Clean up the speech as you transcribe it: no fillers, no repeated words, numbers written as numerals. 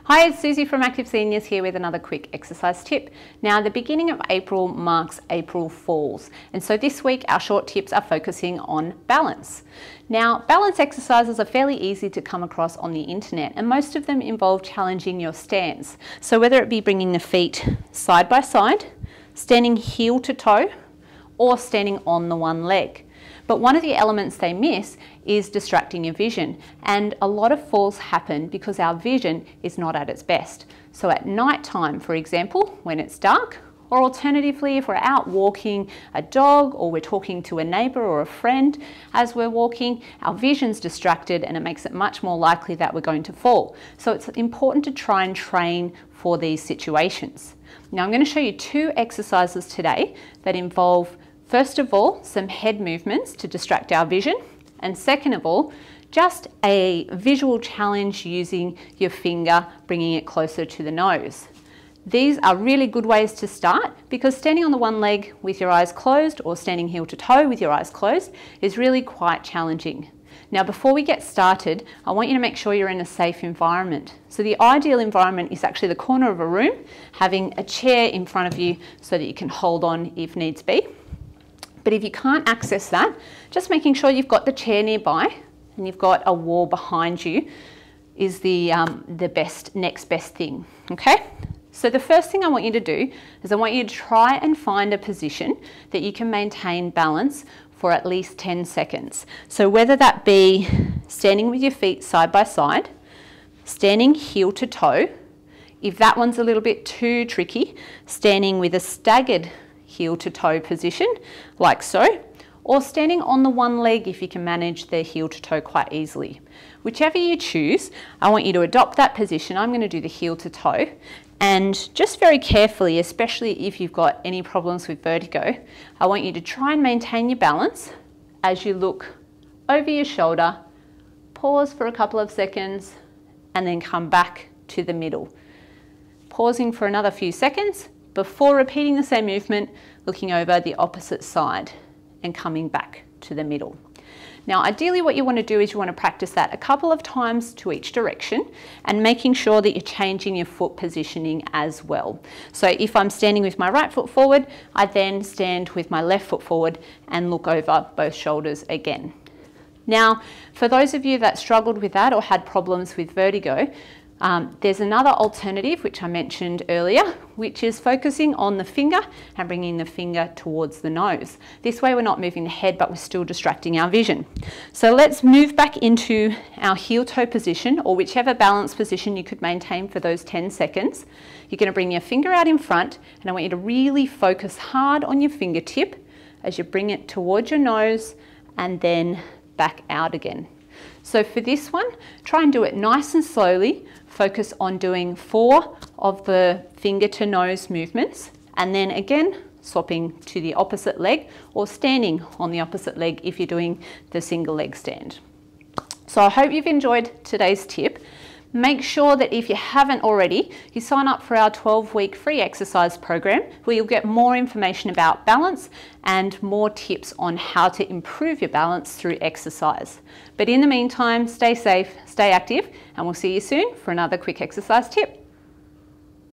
Hi, it's Susie from Active Seniors here with another quick exercise tip. Now, the beginning of April marks April Fools, and so this week our short tips are focusing on balance. Now, balance exercises are fairly easy to come across on the internet, and most of them involve challenging your stance. So whether it be bringing the feet side by side, standing heel to toe, or standing on the one leg. But one of the elements they miss is distracting your vision, and a lot of falls happen because our vision is not at its best. So at night time, for example, when it's dark, or alternatively if we're out walking a dog or we're talking to a neighbour or a friend as we're walking, our vision's distracted and it makes it much more likely that we're going to fall. So it's important to try and train for these situations. Now I'm going to show you two exercises today that involve, first of all, some head movements to distract our vision, and second of all, just a visual challenge using your finger, bringing it closer to the nose. These are really good ways to start because standing on the one leg with your eyes closed or standing heel to toe with your eyes closed is really quite challenging. Now, before we get started, I want you to make sure you're in a safe environment. So the ideal environment is actually the corner of a room, having a chair in front of you so that you can hold on if needs be. But if you can't access that, just making sure you've got the chair nearby and you've got a wall behind you is the next best thing, okay? So the first thing I want you to do is I want you to try and find a position that you can maintain balance for at least 10 seconds. So whether that be standing with your feet side by side, standing heel to toe, if that one's a little bit too tricky, standing with a staggered heel to toe position, like so, or standing on the one leg if you can manage the heel to toe quite easily. Whichever you choose, I want you to adopt that position. I'm going to do the heel to toe, and just very carefully, especially if you've got any problems with vertigo, I want you to try and maintain your balance as you look over your shoulder, pause for a couple of seconds, and then come back to the middle. Pausing for another few seconds before repeating the same movement, looking over the opposite side and coming back to the middle. Now, ideally what you want to do is you want to practice that a couple of times to each direction and making sure that you're changing your foot positioning as well. So if I'm standing with my right foot forward, I then stand with my left foot forward and look over both shoulders again. Now, for those of you that struggled with that or had problems with vertigo, there's another alternative which I mentioned earlier, which is focusing on the finger and bringing the finger towards the nose. This way we're not moving the head, but we're still distracting our vision. So let's move back into our heel toe position, or whichever balance position you could maintain for those 10 seconds. You're going to bring your finger out in front, and I want you to really focus hard on your fingertip as you bring it towards your nose and then back out again. So for this one, try and do it nice and slowly. Focus on doing 4 of the finger to nose movements, and then again swapping to the opposite leg or standing on the opposite leg if you're doing the single leg stand. So I hope you've enjoyed today's tip. Make sure that if you haven't already, you sign up for our 12-week free exercise program where you'll get more information about balance and more tips on how to improve your balance through exercise. But in the meantime, stay safe, stay active, and we'll see you soon for another quick exercise tip.